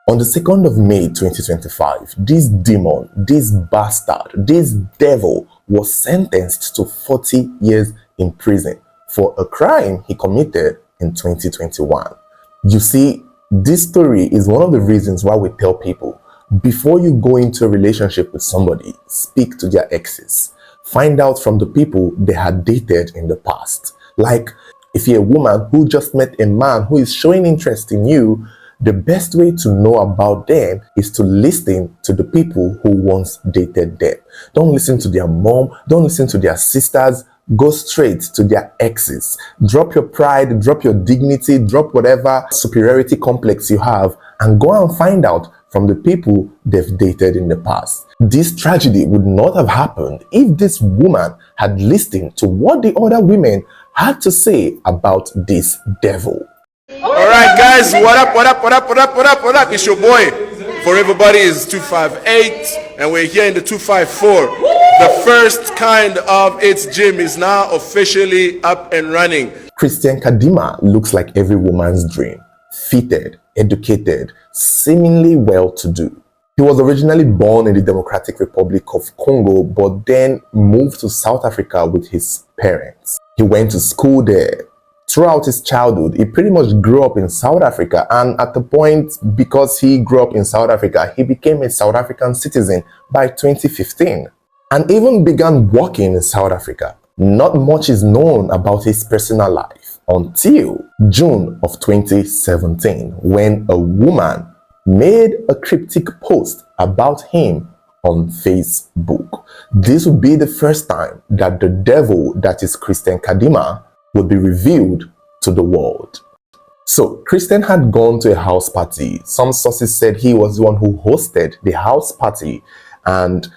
On the 2nd of May 2025, this demon, this bastard, this devil was sentenced to 40 years in prison for a crime he committed in 2021. You see, this story is one of the reasons why we tell people, before you go into a relationship with somebody, speak to their exes. Find out from the people they had dated in the past. Like, if you're a woman who just met a man who is showing interest in you, the best way to know about them is to listen to the people who once dated them. Don't listen to their mom, don't listen to their sisters, go straight to their exes. Drop your pride, drop your dignity, drop whatever superiority complex you have, and go and find out from the people they've dated in the past. This tragedy would not have happened if this woman had listened to what the other women had to say about this devil. All right, guys, what up? It's your boy. For everybody is 258, and we're here in the 254. The first kind of its gym is now officially up and running. Christian Kadima looks like every woman's dream. Fitted, educated, seemingly well-to-do. He was originally born in the Democratic Republic of Congo, but then moved to South Africa with his parents. He went to school there. Throughout his childhood, he pretty much grew up in South Africa, and at the point, because he grew up in South Africa, he became a South African citizen by 2015 and even began working in South Africa. Not much is known about his personal life until June of 2017, when a woman made a cryptic post about him on Facebook. This would be the first time that the devil that is Christian Kadima would be revealed to the world. So Christian had gone to a house party. Some sources said he was the one who hosted the house party, and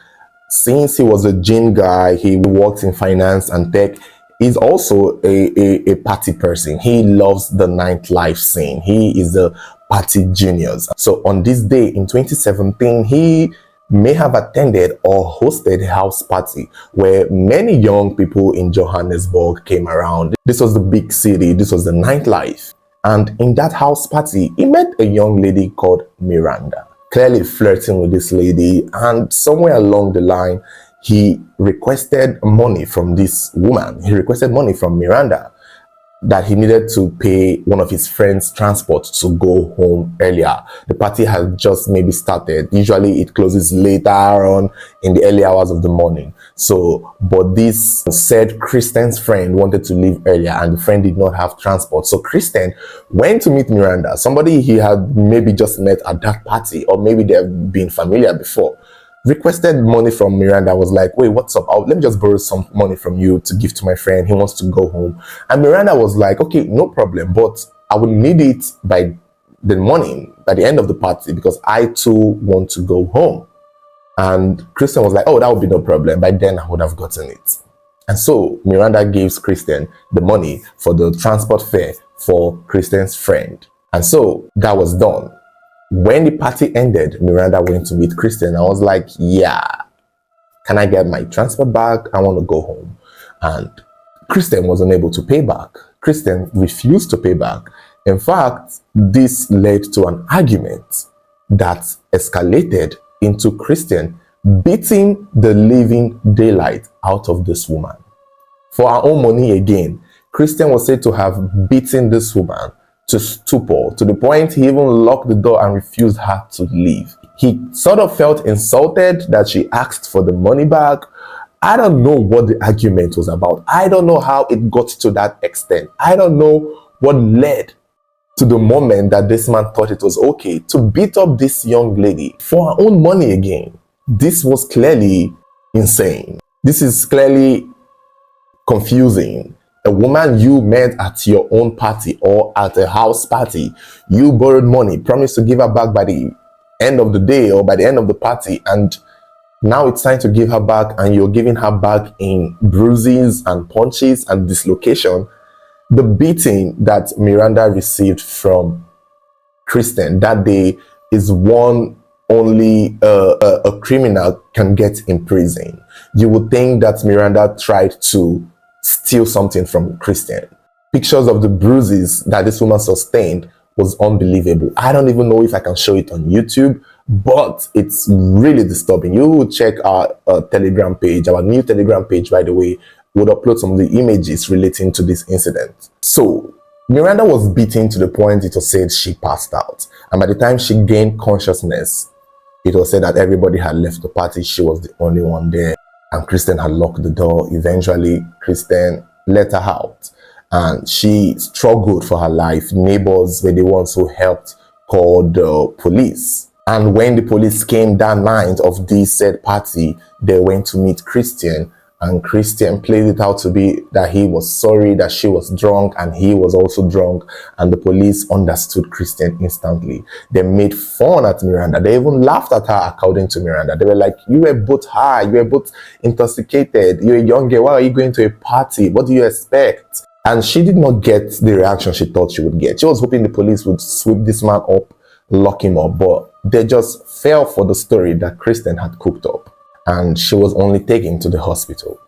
since he was a gym guy, he worked in finance and tech. He's also a party person. He loves the nightlife scene. He is a party genius. So on this day in 2017, he may have attended or hosted a house party where many young people in Johannesburg came around. This was the big city, this was the nightlife. And in that house party, he met a young lady called Miranda, clearly flirting with this lady, and somewhere along the line, he requested money from this woman. He requested money from Miranda that he needed to pay one of his friends' transport to go home earlier. The party had just maybe started. Usually it closes later on in the early hours of the morning. So, but this said Christian's friend wanted to leave earlier and the friend did not have transport. So Christian went to meet Miranda, somebody he had maybe just met at that party, or maybe they've been familiar before. Requested money from Miranda, was like, wait, what's up? Let me just borrow some money from you to give to my friend. He wants to go home. And Miranda was like, okay, no problem, but I will need it by the morning, by the end of the party, because I too want to go home. And Christian was like, oh, that would be no problem. By then I would have gotten it. And so Miranda gives Christian the money for the transport fare for Christian's friend. And so that was done. When the party ended, Miranda went to meet Christian. I was like, yeah, can I get my transport back? I want to go home. And Christian was unable to pay back. Christian refused to pay back. In fact, this led to an argument that escalated into Christian beating the living daylight out of this woman. For her own money again, Christian was said to have beaten this woman to stupor, to the point he even locked the door and refused her to leave. He sort of felt insulted that she asked for the money back. I don't know what the argument was about. I don't know how it got to that extent. I don't know what led to the moment that this man thought it was okay to beat up this young lady for her own money again. This was clearly insane. This is clearly confusing. A woman you met at your own party or at a house party, you borrowed money, promised to give her back by the end of the day or by the end of the party, and now it's time to give her back and you're giving her back in bruises and punches and dislocation. The beating that Miranda received from Christian that day is one only a criminal can get in prison. You would think that Miranda tried to steal something from Christian. Pictures of the bruises that this woman sustained was unbelievable. I don't even know if I can show it on YouTube, but it's really disturbing. You will check our Telegram page, our new Telegram page, by the way, would upload some of the images relating to this incident. So Miranda was beaten to the point it was said she passed out. And by the time she gained consciousness, it was said that everybody had left the party. She was the only one there. And Kristen had locked the door. Eventually, Kristen let her out. And she struggled for her life. Neighbors were the ones who helped call the police. And when the police came that night of this said party, they went to meet Kristen. And Kristen played it out to be that he was sorry, that she was drunk, and he was also drunk. And the police understood Kristen instantly. They made fun at Miranda. They even laughed at her, according to Miranda. They were like, you were both high, you were both intoxicated, you're a young girl, why are you going to a party? What do you expect? And she did not get the reaction she thought she would get. She was hoping the police would sweep this man up, lock him up, but they just fell for the story that Kristen had cooked up. And she was only taken to the hospital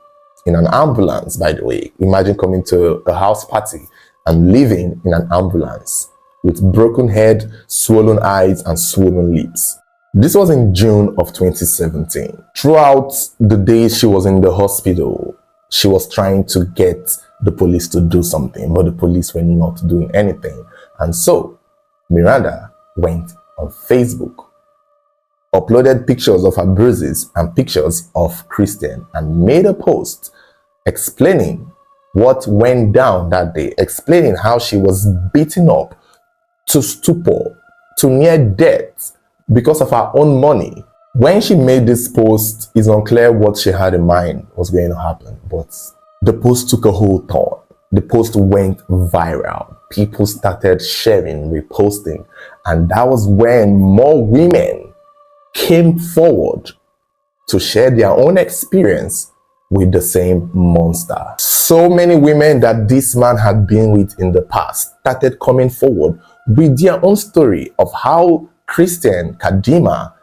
in an ambulance, by the way. Imagine coming to a house party and living in an ambulance with broken head, swollen eyes, and swollen lips. This was in June of 2017. Throughout the days she was in the hospital, she was trying to get the police to do something, but the police were not doing anything. And so Miranda went on Facebook, uploaded pictures of her bruises and pictures of Kristen, and made a post explaining what went down that day, explaining how she was beaten up to stupor, to near death because of her own money. When she made this post, it's unclear what she had in mind was going to happen, but the post took a whole turn. The post went viral. People started sharing, reposting, and that was when more women came forward to share their own experience with the same monster. So many women that this man had been with in the past started coming forward with their own story of how Kristen Kadima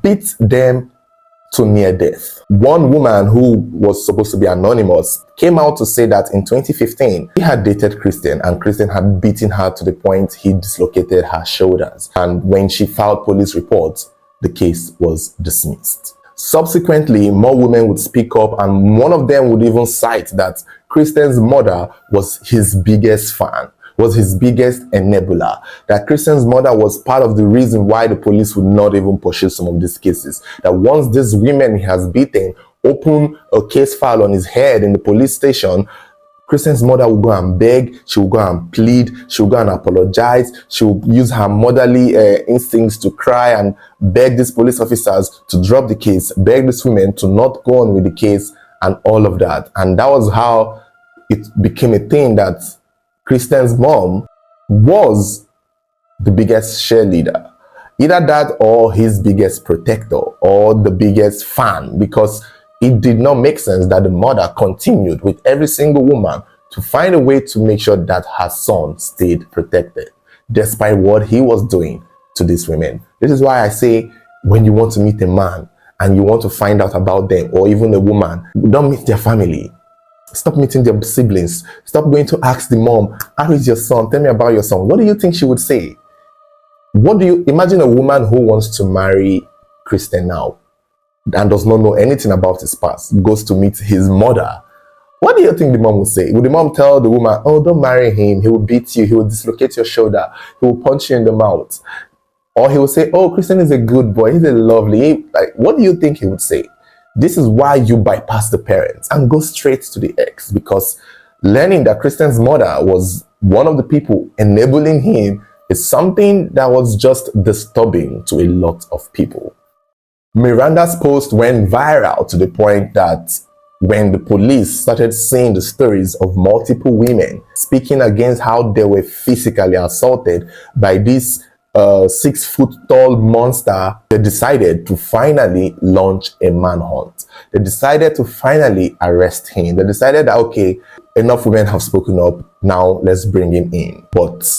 beat them to near death. One woman who was supposed to be anonymous came out to say that in 2015, he had dated Kristen and Kristen had beaten her to the point he dislocated her shoulders. And when she filed police reports, the case was dismissed. Subsequently, more women would speak up, and one of them would even cite that Kristen's mother was his biggest fan, was his biggest enabler, that Kristen's mother was part of the reason why the police would not even pursue some of these cases. That once these women he has beaten open a case file on his head in the police station, Kristen's mother will go and beg, she will go and plead, she will go and apologize, she will use her motherly instincts to cry and beg these police officers to drop the case, beg these women to not go on with the case, and all of that. And that was how it became a thing that Kristen's mom was the biggest cheerleader. Either that or his biggest protector or the biggest fan, because it did not make sense that the mother continued with every single woman to find a way to make sure that her son stayed protected, despite what he was doing to these women. This is why I say, when you want to meet a man and you want to find out about them, or even a woman, don't meet their family. Stop meeting their siblings. Stop going to ask the mom, how is your son? Tell me about your son. What do you think she would say? What do you imagine a woman who wants to marry Kristen now and does not know anything about his past, goes to meet his mother? What do you think the mom would say? Would the mom tell the woman, oh, don't marry him, he will beat you, he will dislocate your shoulder, he will punch you in the mouth? Or he will say, oh, Kristen is a good boy, he's a lovely, like, what do you think he would say? This is why you bypass the parents and go straight to the ex, because learning that Kristen's mother was one of the people enabling him is something that was just disturbing to a lot of people. Miranda's post went viral to the point that when the police started seeing the stories of multiple women speaking against how they were physically assaulted by this 6-foot-tall monster, they decided to finally launch a manhunt. They decided to finally arrest him. They decided that, okay, enough women have spoken up, now let's bring him in. But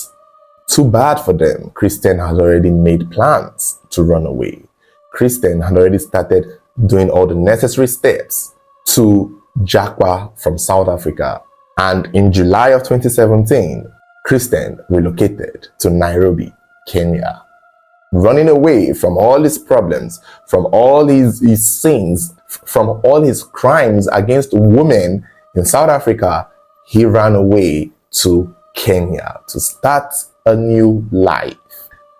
too bad for them, Kristen has already made plans to run away. Kristen had already started doing all the necessary steps to Jaqua from South Africa. And in July of 2017, Christian relocated to Nairobi, Kenya, running away from all his problems, from all his sins, from all his crimes against women in South Africa. He ran away to Kenya to start a new life.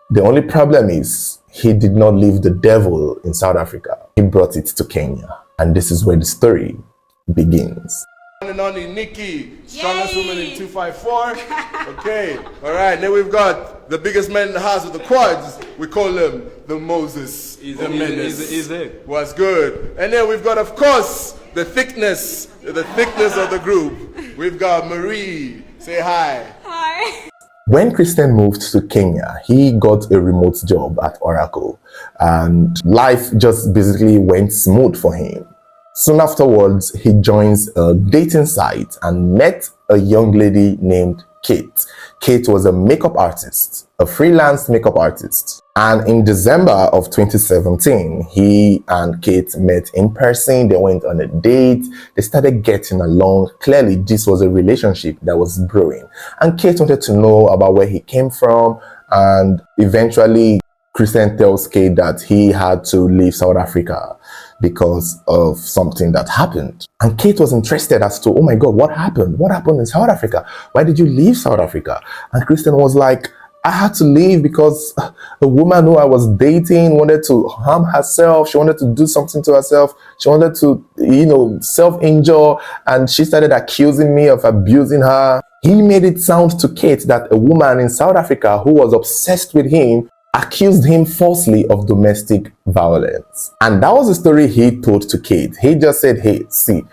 The only problem is he did not leave the devil in South Africa. He brought it to Kenya. And this is where the story begins. And only Nikki, strongest woman in 254. Okay, all right. Then we've got the biggest man in the house with the quads. We call him the Moses, the menace. What's good? And then we've got, of course, the thickness of the group. We've got Marie. Say hi. Hi. When Christian moved to Kenya, he got a remote job at Oracle, and life just basically went smooth for him. Soon afterwards, he joins a dating site and met a young lady named Kate. Kate was a makeup artist, a freelance makeup artist. And in December of 2017, he and Kate met in person. They went on a date. They started getting along. Clearly, this was a relationship that was brewing. And Kate wanted to know about where he came from. And eventually, Christian tells Kate that he had to leave South Africa because of something that happened. And Kate was interested as to, oh my God, what happened? What happened in South Africa? Why did you leave South Africa? And Christian was like, I had to leave because a woman who I was dating wanted to harm herself. She wanted to do something to herself. She wanted to, self-injure. And she started accusing me of abusing her. He made it sound to Kate that a woman in South Africa who was obsessed with him accused him falsely of domestic violence. And that was the story he told to Kate. He just said, hey, see,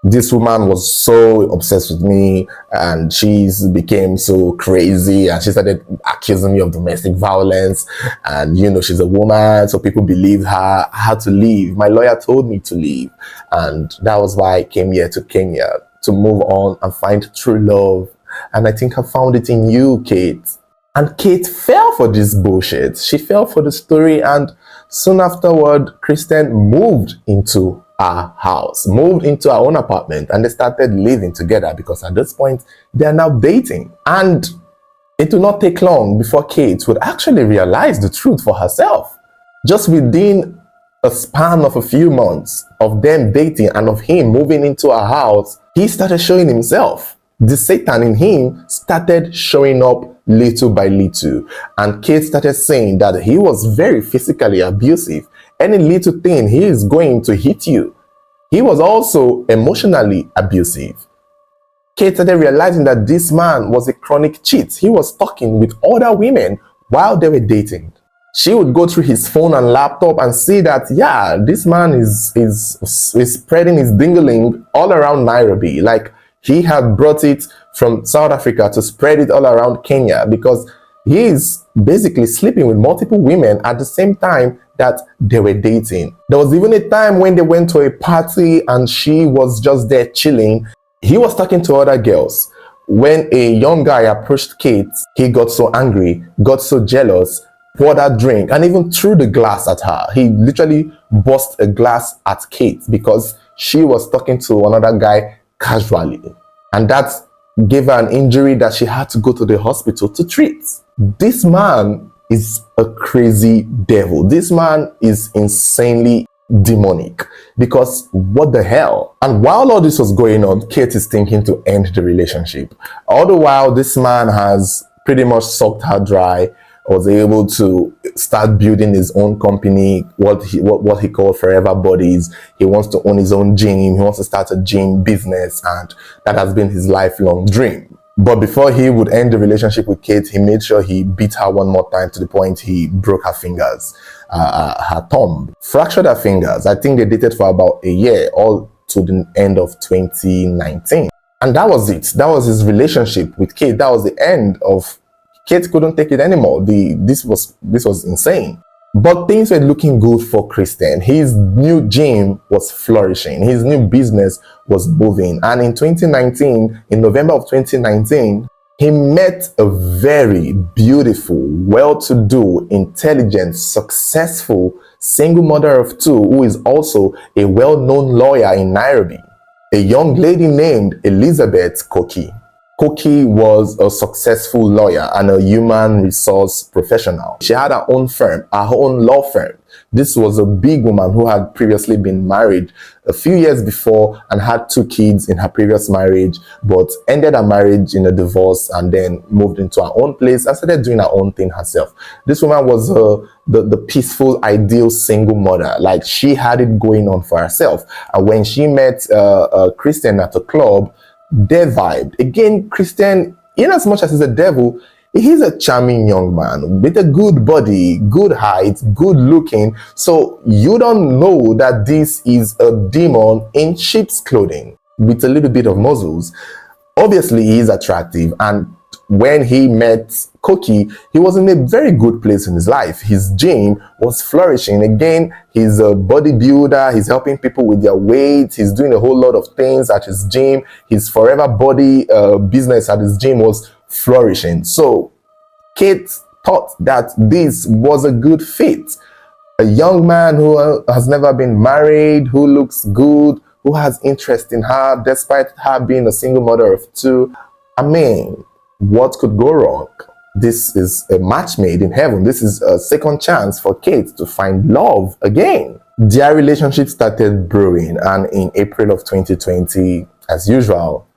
this woman was so obsessed with me and she became so crazy and she started accusing me of domestic violence. And, she's a woman, so people believed her. I had to leave. My lawyer told me to leave. And that was why I came here to Kenya, to move on and find true love. And I think I found it in you, Kate. And Kate fell for this bullshit. She fell for the story, and soon afterward, Christian moved into our house, moved into our own apartment, and they started living together because at this point, they are now dating. And it will not take long before Kate would actually realize the truth for herself. Just within a span of a few months of them dating and of him moving into our house, he started showing himself. The Satan in him started showing up little by little. And Kate started saying that he was very physically abusive. Any little thing, he is going to hit you. He was also emotionally abusive. Kate started realizing that this man was a chronic cheat. He was talking with other women while they were dating. She would go through his phone and laptop and see that, yeah, this man is spreading his dingling all around Nairobi. Like, he had brought it from South Africa to spread it all around Kenya because he is basically sleeping with multiple women at the same time that they were dating. There was even a time when they went to a party and she was just there chilling. He was talking to other girls. When a young guy approached Kate, he got so angry, got so jealous, poured her drink, and even threw the glass at her. He literally burst a glass at Kate because she was talking to another guy casually. And that gave her an injury that she had to go to the hospital to treat. This man is a crazy devil. This man is insanely demonic because what the hell? And while all this was going on, Kate is thinking to end the relationship. All the while, this man has pretty much sucked her dry, was able to start building his own company, what he called Forever Bodies. He wants to own his own gym. He wants to start a gym business, and that has been his lifelong dream. But before he would end the relationship with Kate, he made sure he beat her one more time to the point he broke her fingers, her thumb, fractured her fingers. I think they dated for about a year, all to the end of 2019. And that was it. That was his relationship with Kate. That was the end of. Kate couldn't take it anymore. This was insane. But things were looking good for Christian. His new gym was flourishing. His new business was moving. And in 2019, in November of 2019, he met a very beautiful, well-to-do, intelligent, successful single mother of two who is also a well-known lawyer in Nairobi, a young lady named Elizabeth Koki. Koki was a successful lawyer and a human resource professional. She had her own firm, her own law firm. This was a big woman who had previously been married a few years before and had 2 kids in her previous marriage, but ended her marriage in a divorce and then moved into her own place and started doing her own thing herself. This woman was the peaceful, ideal single mother. Like, she had it going on for herself. And when she met Christian at a club, they vibed. Again, Christian, in as much as he's a devil, he's a charming young man with a good body, good height, good looking. So you don't know that this is a demon in sheep's clothing with a little bit of muscles. Obviously, he is attractive. And when he met Koki, he was in a very good place in his life. His gym was flourishing. Again, he's a bodybuilder. He's helping people with their weight. He's doing a whole lot of things at his gym. His Forever Body business at his gym was flourishing. So Kate thought that this was a good fit. A young man who has never been married, who looks good, who has interest in her, despite her being a single mother of 2. I mean, what could go wrong? This is a match made in heaven. This is a second chance for Kate to find love again. Their relationship started brewing, and in April of 2020, as usual,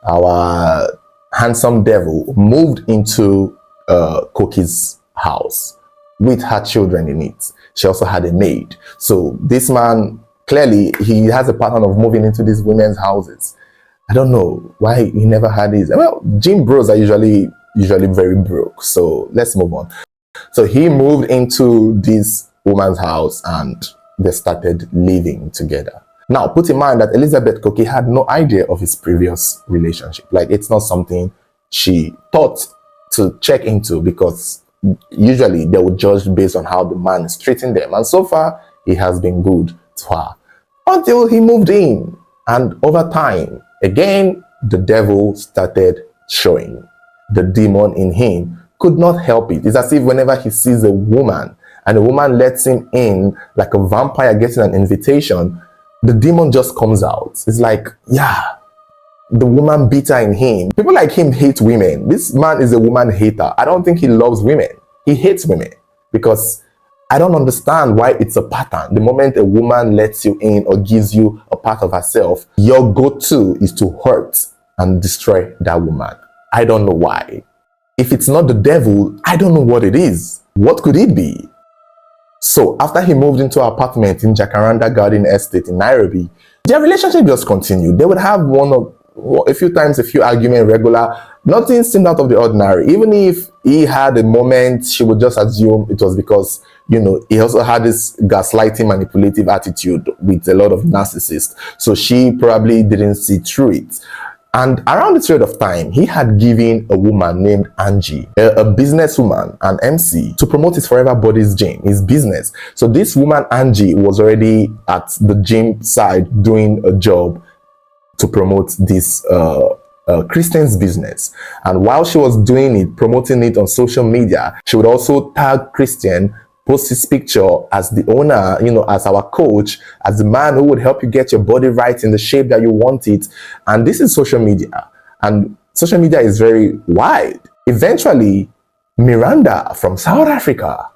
our handsome devil moved into Koki's house with her children in it. She also had a maid. So this man, clearly, he has a pattern of moving into these women's houses. I don't know why he never had his. Well, gym bros are usually very broke. So let's move on. So he moved into this woman's house and they started living together. Now, put in mind that Elizabeth Koki had no idea of his previous relationship. Like, it's not something she thought to check into, because usually they would judge based on how the man is treating them. And so far, he has been good to her. Until he moved in. And over time, again, the devil started showing. The demon in him could not help it. It's as if whenever he sees a woman and a woman lets him in, like a vampire getting an invitation, the demon just comes out. It's like, yeah, the woman beater in him. People like him hate women. This man is a woman hater. I don't think he loves women. He hates women, because I don't understand why it's a pattern. The moment a woman lets you in or gives you a part of herself, your go-to is to hurt and destroy that woman. I don't know why. If it's not the devil, I don't know what it is. What could it be? So after he moved into an apartment in Jacaranda Garden Estate in Nairobi, their relationship just continued. They would have a few arguments regular. Nothing seemed out of the ordinary. Even if he had a moment, she would just assume it was because, he also had this gaslighting, manipulative attitude with a lot of narcissists. So she probably didn't see through it. And around this period of time, he had given a woman named Angie, a businesswoman, an MC, to promote his Forever Bodies gym, his business. So this woman, Angie, was already at the gym side doing a job to promote this Christian's business. And while she was doing it, promoting it on social media, she would also tag Christian, post his picture as the owner, as our coach, as the man who would help you get your body right in the shape that you want it. And this is social media. And social media is very wide. Eventually, Miranda from South Africa,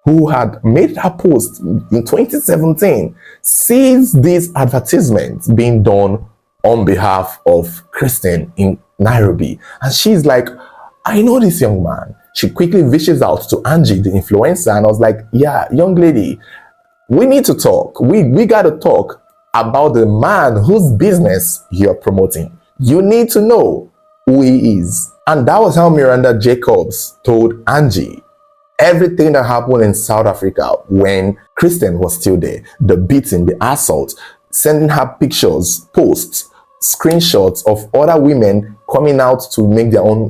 who had made her post in 2017, sees these advertisements being done on behalf of Christian in Nairobi. And she's like, I know this young man. She quickly reaches out to Angie, the influencer, and I was like, yeah, young lady, we need to talk. We got to talk about the man whose business you're promoting. You need to know who he is. And that was how Miranda Jacobs told Angie everything that happened in South Africa when Christian was still there. The beating, the assault, sending her pictures, posts, screenshots of other women coming out to make their own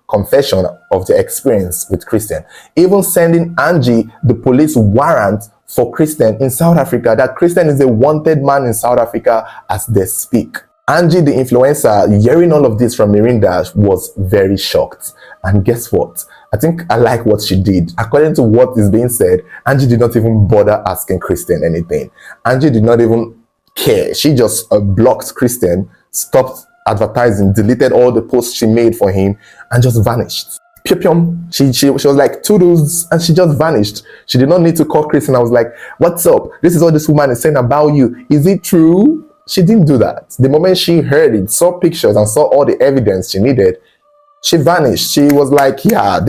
confession of their experience with Christian. Even sending Angie the police warrant for Christian in South Africa, that Christian is a wanted man in South Africa as they speak. Angie, the influencer, hearing all of this from Miranda, was very shocked. And guess what? I think I like what she did. According to what is being said, Angie did not even bother asking Christian anything. Angie did not even care. She just blocked Christian, stopped advertising, deleted all the posts she made for him, and just vanished. Pyum. She was like, toodles, and she just vanished. She did not need to call Chris, and I was like, what's up? This is what this woman is saying about you. Is it true? She didn't do that. The moment she heard it, saw pictures, and saw all the evidence she needed, she vanished. She was like, yeah,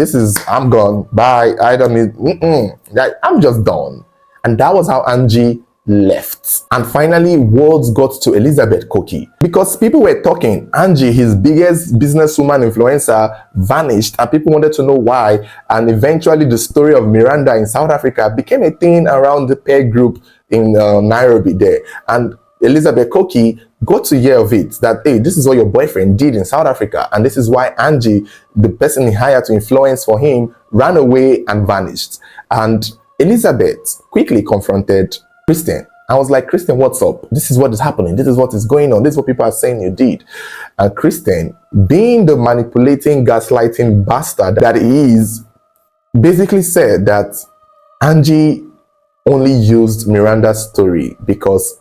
I'm gone. Bye. I don't need, like, I'm just done. And that was how Angie left. And finally, words got to Elizabeth Koki. Because people were talking, Angie, his biggest businesswoman influencer, vanished, and people wanted to know why. And eventually, the story of Miranda in South Africa became a thing around the peer group in Nairobi there. And Elizabeth Koki got to hear of it, that, hey, this is what your boyfriend did in South Africa, and this is why Angie, the person he hired to influence for him, ran away and vanished. And Elizabeth quickly confronted Christian. I was like, Christian, what's up? This is what is happening. This is what is going on. This is what people are saying you did. And Christian, being the manipulating, gaslighting bastard that he is, basically said that Angie only used Miranda's story because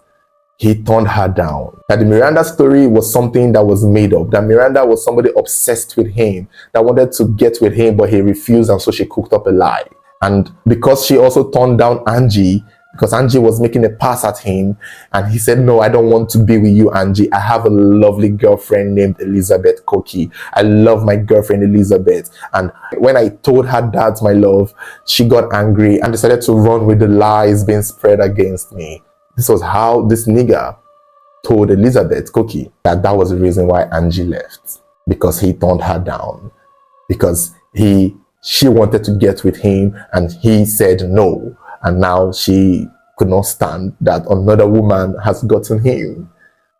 he turned her down. That the Miranda story was something that was made up. That Miranda was somebody obsessed with him, that wanted to get with him, but he refused, and so she cooked up a lie. And because she also turned down Angie, because Angie was making a pass at him, and he said, no, I don't want to be with you, Angie. I have a lovely girlfriend named Elizabeth Koki. I love my girlfriend Elizabeth. And when I told her that, my love, she got angry and decided to run with the lies being spread against me. This was how this nigga told Elizabeth Koki that was the reason why Angie left. Because he turned her down. Because she wanted to get with him, and he said no. And now she could not stand that another woman has gotten him.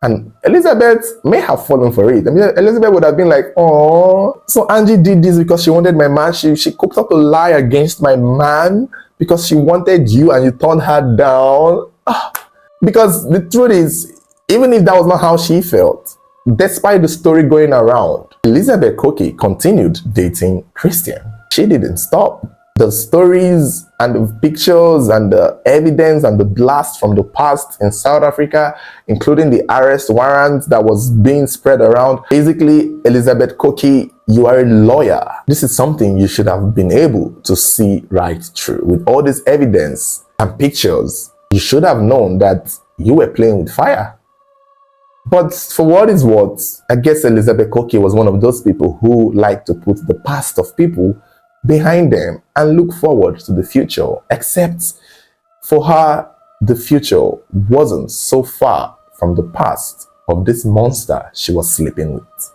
And Elizabeth may have fallen for it. I mean, Elizabeth would have been like, oh, so Angie did this because she wanted my man. She cooked up a lie against my man because she wanted you, and you turned her down. Because the truth is, even if that was not how she felt, despite the story going around, Elizabeth Koki continued dating Christian. She didn't stop. The stories and the pictures and the evidence and the blast from the past in South Africa, including the arrest warrant that was being spread around. Basically, Elizabeth Koki, you are a lawyer. This is something you should have been able to see right through. With all this evidence and pictures, you should have known that you were playing with fire. But for what is worth, I guess Elizabeth Koki was one of those people who like to put the past of people behind them and look forward to the future. Except for her, the future wasn't so far from the past of this monster she was sleeping with.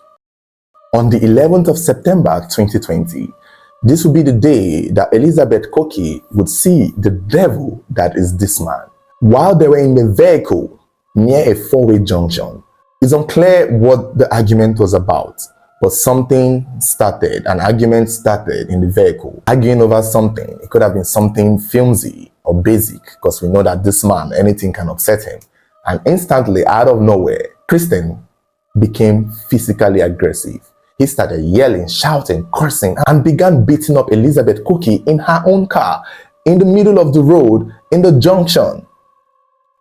On the 11th of September 2020, this would be the day that Elizabeth Koki would see the devil that is this man. While they were in the vehicle near a four-way junction, it's unclear what the argument was about, but an argument started in the vehicle, arguing over something. It could have been something flimsy or basic, because we know that this man, anything can upset him. And instantly, out of nowhere, Christian became physically aggressive. He started yelling, shouting, cursing, and began beating up Elizabeth Koki in her own car, in the middle of the road, in the junction.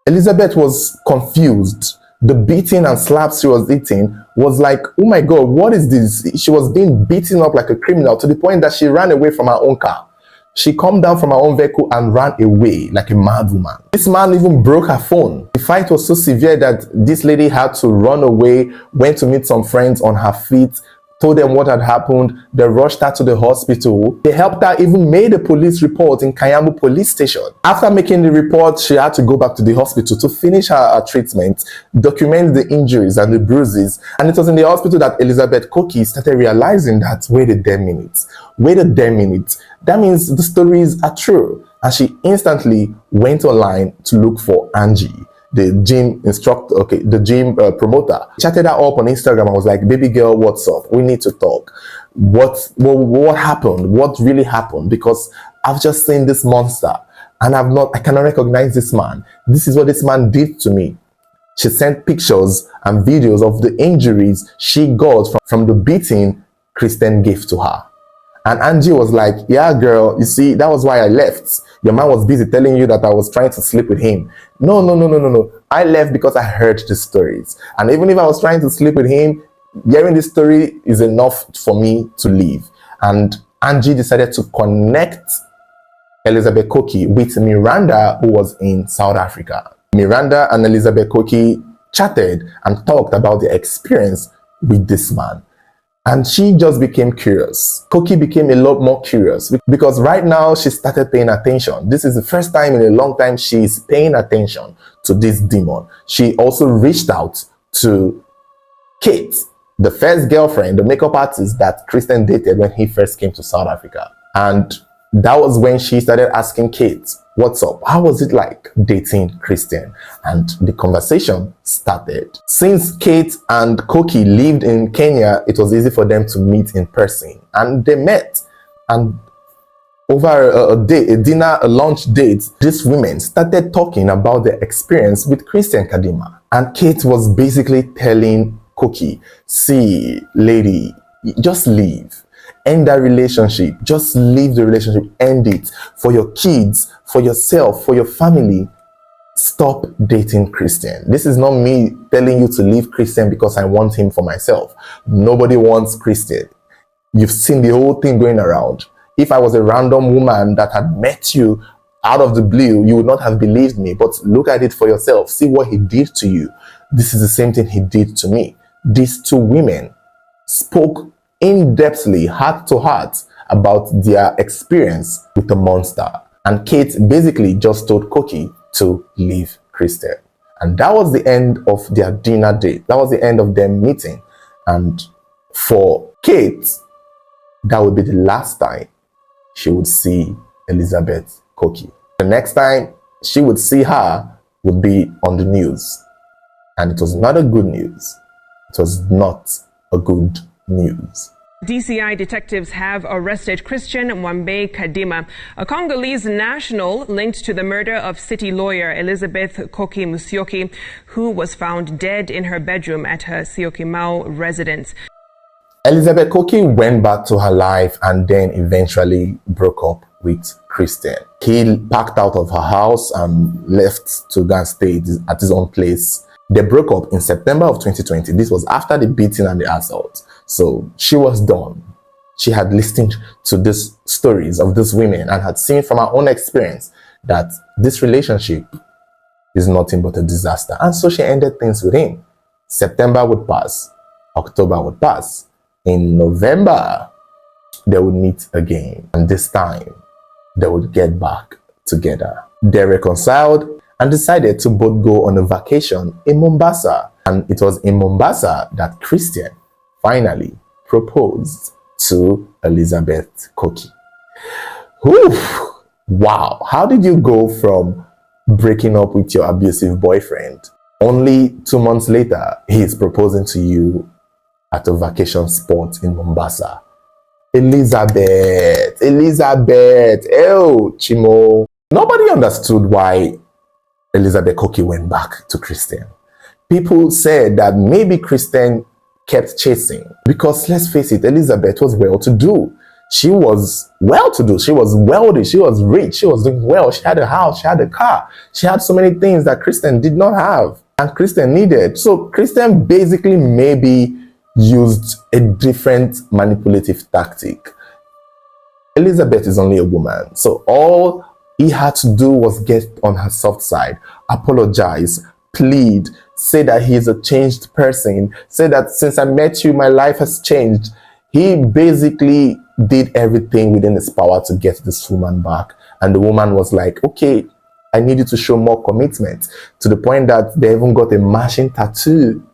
Elizabeth was confused. The beating and slaps she was eating was like, oh my God, what is this? She was being beaten up like a criminal, to the point that she ran away from her own car. She come down from her own vehicle and ran away like a mad woman. This man even broke her phone. The fight was so severe that this lady had to run away, went to meet some friends on her feet, told them what had happened. They rushed her to the hospital. They helped her, even made a police report in Kayambu police station. After making the report, she had to go back to the hospital to finish her treatment, document the injuries and the bruises. And it was in the hospital that Elizabeth Koki started realizing that, wait a damn minute. That means the stories are true. And she instantly went online to look for Angie, the gym instructor, the gym promoter. Chatted her up on Instagram and was like, baby girl, what's up? We need to talk. What happened? What really happened? Because I've just seen this monster and I cannot recognize this man. This is what this man did to me. She sent pictures and videos of the injuries she got from the beating Christian gave to her. And Angie was like, yeah, girl, you see, that was why I left. Your man was busy telling you that I was trying to sleep with him. No. I left because I heard the stories. And even if I was trying to sleep with him, hearing this story is enough for me to leave. And Angie decided to connect Elizabeth Koki with Miranda, who was in South Africa. Miranda and Elizabeth Koki chatted and talked about their experience with this man. And she just became curious. Koki became a lot more curious because right now she started paying attention. This is the first time in a long time she is paying attention to this demon. She also reached out to Kate, the first girlfriend, the makeup artist that Christian dated when he first came to South Africa. And that was when she started asking Kate, what's up? How was it like dating Christian? And the conversation started. Since Kate and Koki lived in Kenya, it was easy for them to meet in person. And they met. And over a dinner, a lunch date, these women started talking about their experience with Christian Kadima. And Kate was basically telling Koki, see, lady, just leave. End that relationship. Just leave the relationship. End it. For your kids, for yourself, for your family. Stop dating Christian. This is not me telling you to leave Christian because I want him for myself. Nobody wants Christian. You've seen the whole thing going around. If I was a random woman that had met you out of the blue, you would not have believed me. But look at it for yourself. See what he did to you. This is the same thing he did to me. These two women spoke in-depthly, heart to heart, about their experience with the monster. And Kate basically just told Koki to leave Christian. And that was the end of their dinner date. That was the end of them meeting. And for Kate, that would be the last time she would see Elizabeth Koki. The next time she would see her would be on the news. And it was not a good news. It was not a good news. DCI detectives have arrested Christian Mwambe Kadima, a Congolese national linked to the murder of city lawyer Elizabeth Koki Musyoki, who was found dead in her bedroom at her Syokimau residence. Elizabeth Koki went back to her life and then eventually broke up with Christian. He packed out of her house and left to go and stay at his own place. They broke up in September of 2020. This was after the beating and the assault. So she was done. She had listened to these stories of these women and had seen from her own experience that this relationship is nothing but a disaster. And so she ended things with him. September would pass. October would pass. In November, they would meet again. And this time, they would get back together. They reconciled and decided to both go on a vacation in Mombasa. And it was in Mombasa that Christian finally proposed to Elizabeth Koki. Whew. Wow. How did you go from breaking up with your abusive boyfriend? Only 2 months later, he is proposing to you at a vacation spot in Mombasa. Elizabeth, oh, Chimo. Nobody understood why Elizabeth Koki went back to Christian. People said that maybe Christian kept chasing because, let's face it, Elizabeth was well-to-do. She was well-to-do. She was wealthy. She was rich. She was doing well. She had a house. She had a car. She had so many things that Christian did not have and Christian needed. So Christian basically maybe used a different manipulative tactic. Elizabeth is only a woman. So all he had to do was get on her soft side, apologize, plead, say that he is a changed person, say that since I met you, my life has changed. He basically did everything within his power to get this woman back. And the woman was like, okay, I need you to show more commitment, to the point that they even got a matching tattoo,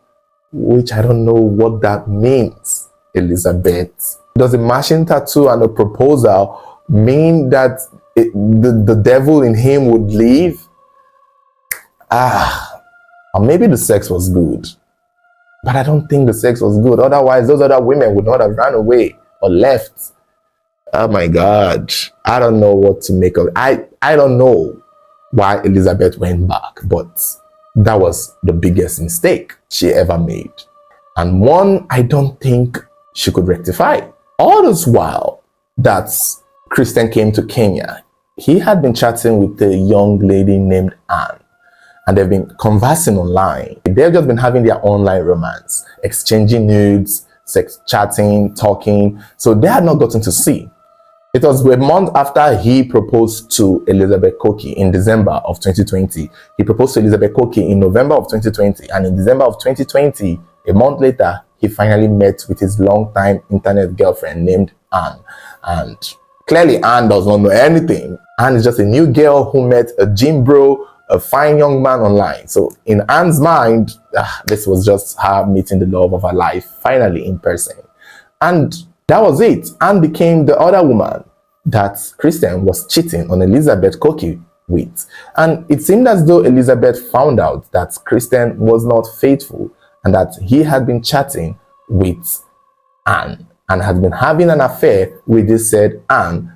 which I don't know what that means, Elizabeth. Does a matching tattoo and a proposal mean that the devil in him would leave? Or maybe the sex was good. But I don't think the sex was good. Otherwise, those other women would not have run away or left. Oh my God. I don't know what to make of it. I don't know why Elizabeth went back, but that was the biggest mistake she ever made. And one I don't think she could rectify. All this while that Christian came to Kenya, he had been chatting with a young lady named Anne. and they've been conversing online. They've just been having their online romance, exchanging nudes, sex chatting, talking. So they had not gotten to see. It was a month after he proposed to Elizabeth Koki in December of 2020. He proposed to Elizabeth Koki in November of 2020, and in December of 2020, a month later, he finally met with his longtime internet girlfriend named Anne. And clearly, Anne does not know anything. Anne is just a new girl who met a gym bro, a fine young man online. So in Anne's mind, this was just her meeting the love of her life, finally in person. And that was it. Anne became the other woman that Christian was cheating on Elizabeth Koki with. And it seemed as though Elizabeth found out that Christian was not faithful and that he had been chatting with Anne and had been having an affair with this said Anne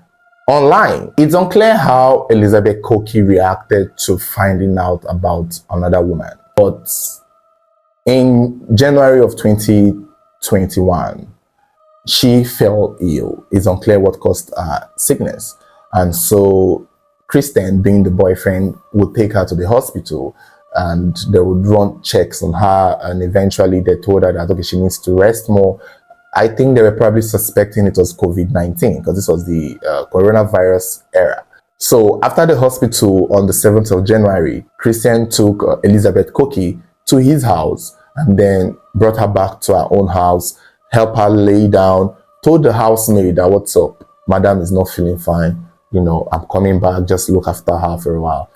online. It's unclear how Elizabeth Koki reacted to finding out about another woman. But in January of 2021, she fell ill. It's unclear what caused her sickness. And so Christian, being the boyfriend, would take her to the hospital and they would run checks on her, and eventually they told her that, okay, she needs to rest more. I think they were probably suspecting it was COVID-19 because this was the coronavirus era. So after the hospital on the 7th of January, Christian took Elizabeth Koki to his house and then brought her back to her own house, helped her lay down, told the housemaid that, what's up, madam is not feeling fine, you know, I'm coming back, just look after her for a while.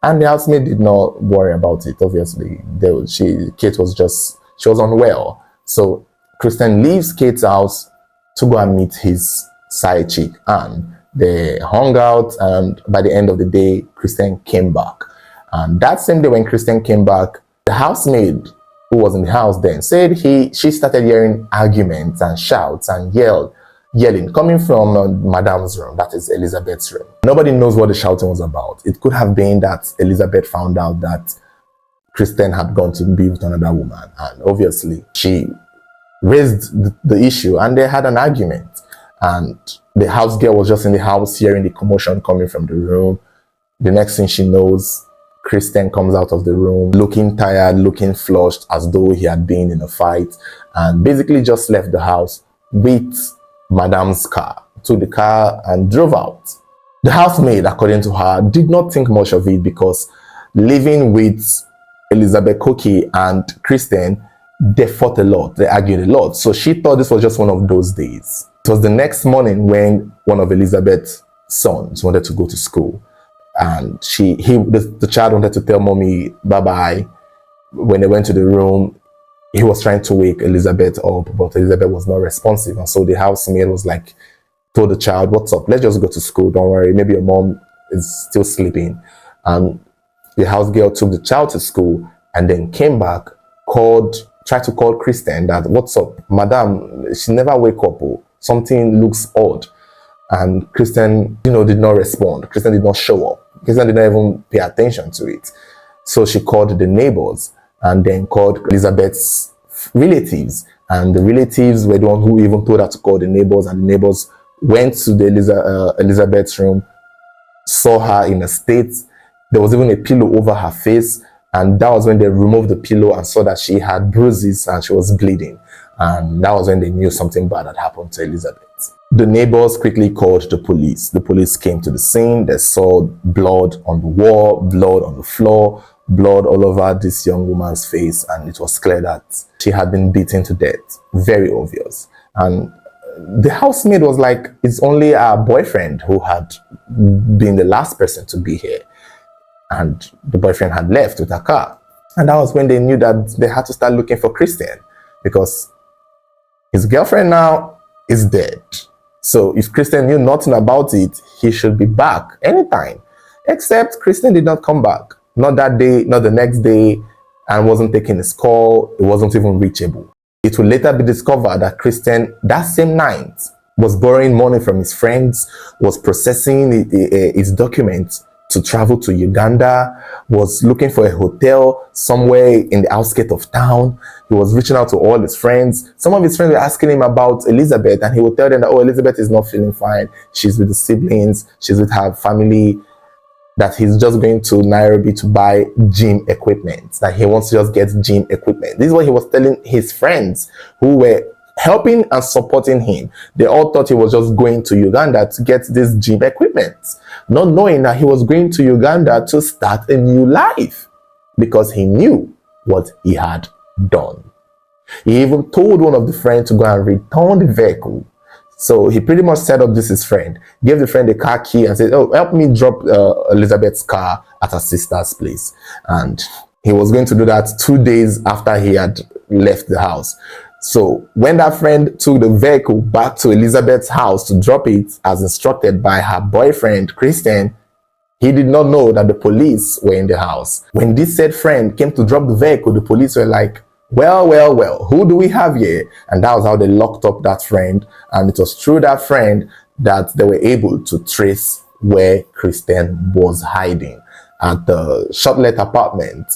And the housemaid did not worry about it, obviously. Kate was just, she was unwell. So Christian leaves Kate's house to go and meet his side chick, and they hung out, and by the end of the day, Christian came back. And that same day when Christian came back, the housemaid who was in the house then said she started hearing arguments and shouts and yelling coming from Madam's room, that is Elizabeth's room. Nobody knows what the shouting was about. It could have been that Elizabeth found out that Christian had gone to be with another woman, and obviously she raised the issue and they had an argument, and the house girl was just in the house hearing the commotion coming from the room. The next thing she knows, Christian comes out of the room looking tired, looking flushed, as though he had been in a fight, and basically just left the house with Madam's car, took the car and drove out. The housemaid, according to her, did not think much of it because living with Elizabeth Koki and Christian, they fought a lot, they argued a lot. So she thought this was just one of those days. It was the next morning when one of Elizabeth's sons wanted to go to school, and the child wanted to tell mommy bye-bye. When they went to the room, he was trying to wake Elizabeth up, but Elizabeth was not responsive. And so the housemaid was like, told the child, what's up? Let's just go to school. Don't worry. Maybe your mom is still sleeping. And the house girl took the child to school and then came back, tried to call Christian that, what's up? Madam, she never wake up. Oh, something looks odd. And Christian, did not respond. Christian did not show up. Christian did not even pay attention to it. So she called the neighbors and then called Elizabeth's relatives. And the relatives were the ones who even told her to call the neighbors. And the neighbors went to the Elizabeth's room, saw her in a state. There was even a pillow over her face. And that was when they removed the pillow and saw that she had bruises and she was bleeding. And that was when they knew something bad had happened to Elizabeth. The neighbors quickly called the police. The police came to the scene. They saw blood on the wall, blood on the floor, blood all over this young woman's face. And it was clear that she had been beaten to death. Very obvious. And the housemaid was like, it's only our boyfriend who had been the last person to be here. And the boyfriend had left with a car. And that was when they knew that they had to start looking for Christian, because his girlfriend now is dead. So if Christian knew nothing about it, he should be back anytime. Except Christian did not come back. Not that day, not the next day, and wasn't taking his call. It wasn't even reachable. It will later be discovered that Christian, that same night, was borrowing money from his friends, was processing his documents to travel to Uganda, was looking for a hotel somewhere in the outskirts of town. He was reaching out to all his friends. Some of his friends were asking him about Elizabeth, and he would tell them that, oh, Elizabeth is not feeling fine. She's with the siblings. She's with her family. that he's just going to Nairobi to buy gym equipment, that he wants to just get gym equipment. This is what he was telling his friends who were helping and supporting him. They all thought he was just going to Uganda to get this gym equipment, not knowing that he was going to Uganda to start a new life, because he knew what he had done. He even told one of the friends to go and return the vehicle. So he pretty much set up this his friend, gave the friend a car key and said, oh, help me drop Elizabeth's car at her sister's place. And he was going to do that 2 days after he had left the house. So when that friend took the vehicle back to Elizabeth's house to drop it as instructed by her boyfriend, Christian, he did not know that the police were in the house. When this said friend came to drop the vehicle, the police were like, well, who do we have here? And that was how they locked up that friend. And it was through that friend that they were able to trace where Christian was hiding, at the Shortlet apartment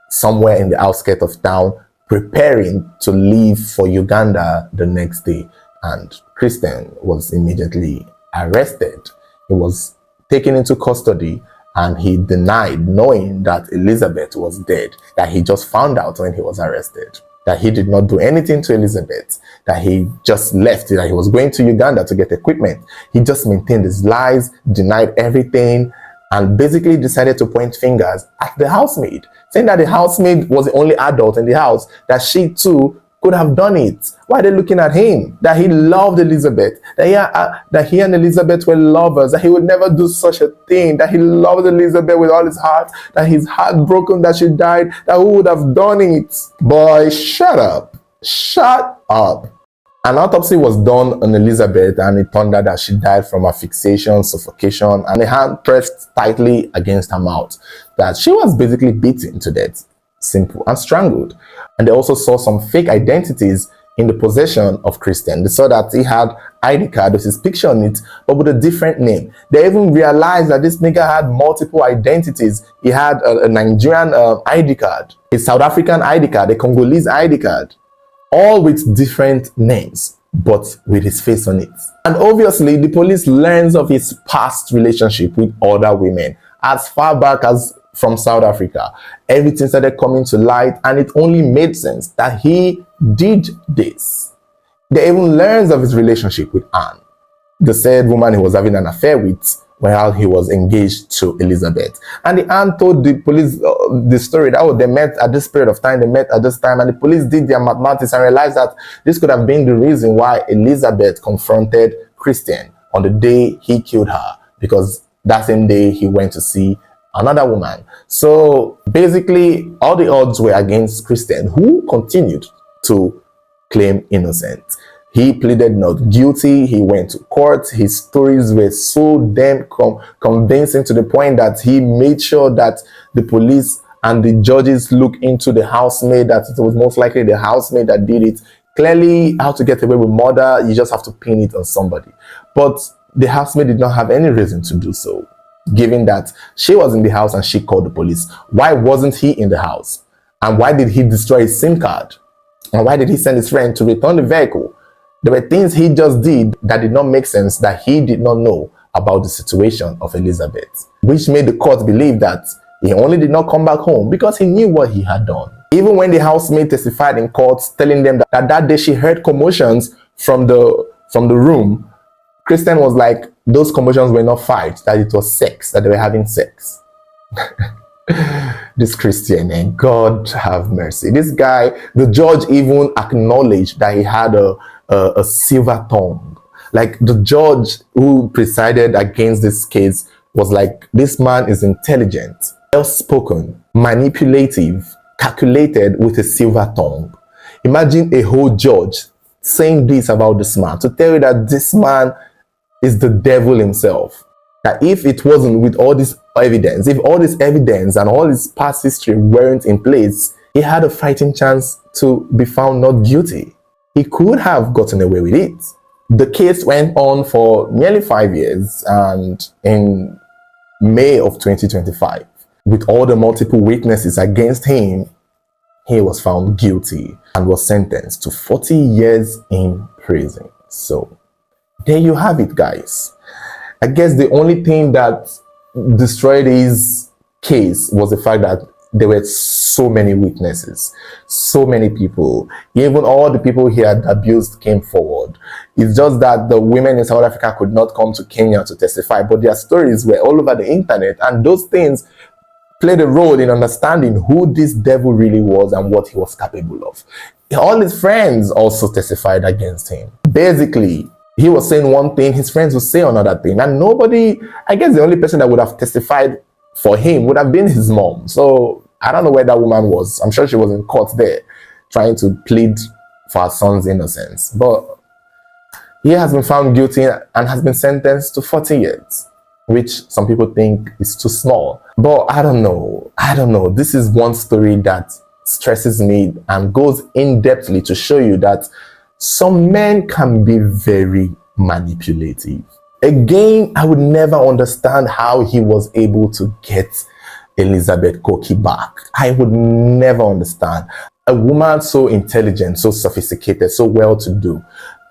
somewhere in the outskirts of town, preparing to leave for Uganda the next day. And Christian was immediately arrested. He was taken into custody, and he denied knowing that Elizabeth was dead, that he just found out when he was arrested, that he did not do anything to Elizabeth, that he just left, that he was going to Uganda to get equipment. He just maintained his lies, denied everything, and basically decided to point fingers at the housemaid, saying that the housemaid was the only adult in the house, that she too could have done it. Why are they looking at him? That he loved Elizabeth, that he and Elizabeth were lovers, that he would never do such a thing, that he loved Elizabeth with all his heart, that he's heartbroken that she died, that who would have done it? Boy, shut up. Shut up. An autopsy was done on Elizabeth, and it turned out that she died from asphyxiation, suffocation, and a hand pressed tightly against her mouth, that she was basically beaten to death. Simple, and strangled. And they also saw some fake identities in the possession of Christian. They saw that he had ID card with his picture on it, but with a different name. They even realized that this nigga had multiple identities. He had a Nigerian ID card, a South African ID card, a Congolese ID card, all with different names, but with his face on it. And obviously, the police learns of his past relationship with other women as far back as from South Africa. Everything started coming to light, and it only made sense that he did this. They even learns of his relationship with Anne, the said woman he was having an affair with while he was engaged to Elizabeth. And the Anne told the police the story that they met at this period of time, they met at this time, and the police did their mathematics and realized that this could have been the reason why Elizabeth confronted Christian on the day he killed her, because that same day he went to see another woman. So basically, all the odds were against Christian, who continued to claim innocent. He pleaded not guilty. He went to court. His stories were so damn convincing, to the point that he made sure that the police and the judges look into the housemaid, that it was most likely the housemaid that did it. Clearly, how to get away with murder, you just have to pin it on somebody. But the housemaid did not have any reason to do so, given that she was in the house and she called the police. Why wasn't he in the house? And why did he destroy his SIM card? And why did he send his friend to return the vehicle? There were things he just did that did not make sense, that he did not know about the situation of Elizabeth, which made the court believe that he only did not come back home because he knew what he had done. Even when the housemaid testified in court, telling them that day she heard commotions from the room, Christian was like, those commotions were not fights, that it was sex, that they were having sex. This Christian, and God have mercy. This guy, the judge even acknowledged that he had a silver tongue. Like, the judge who presided against this case was like, this man is intelligent, well-spoken, manipulative, calculated, with a silver tongue. Imagine a whole judge saying this about this man, to tell you that this man is the devil himself. That if it wasn't with all this evidence, if all this evidence and all his past history weren't in place, he had a fighting chance to be found not guilty. He could have gotten away with it. The case went on for nearly 5 years, and in May of 2025, with all the multiple witnesses against him, he was found guilty and was sentenced to 40 years in prison. So there you have it, guys. I guess the only thing that destroyed his case was the fact that there were so many witnesses, so many people. Even all the people he had abused came forward. It's just that the women in South Africa could not come to Kenya to testify, but their stories were all over the internet, and those things played a role in understanding who this devil really was and what he was capable of. All his friends also testified against him. Basically, he was saying one thing, his friends would say another thing, and nobody, I guess the only person that would have testified for him would have been his mom. So I don't know where that woman was. I'm sure she was in court there trying to plead for her son's innocence. But he has been found guilty and has been sentenced to 40 years, which some people think is too small. But I don't know. This is one story that stresses me and goes in-depthly to show you that some men can be very manipulative. Again, I would never understand how he was able to get Elizabeth Koki back. I would never understand. A woman so intelligent, so sophisticated, so well-to-do,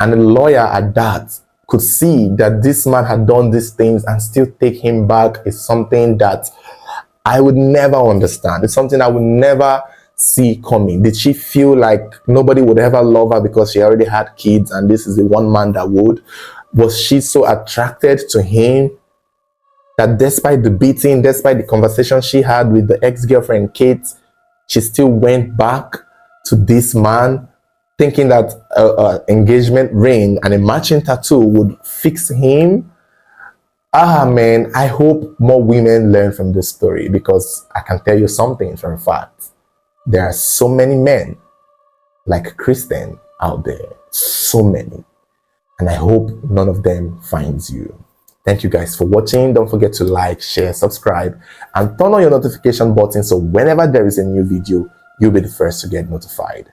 and a lawyer at that could see that this man had done these things and still take him back is something that I would never understand. It's something I would never see coming. Did she feel like nobody would ever love her because she already had kids and this is the one man that would? Was she so attracted to him that despite the beating, despite the conversation she had with the ex-girlfriend Kate, she still went back to this man thinking that an engagement ring and a matching tattoo would fix him? Man, I hope more women learn from this story, because I can tell you something for a fact. There are so many men like Christian out there, so many. And I hope none of them finds you. Thank you guys for watching. Don't forget to like, share, subscribe, and turn on your notification button so whenever there is a new video, you'll be the first to get notified.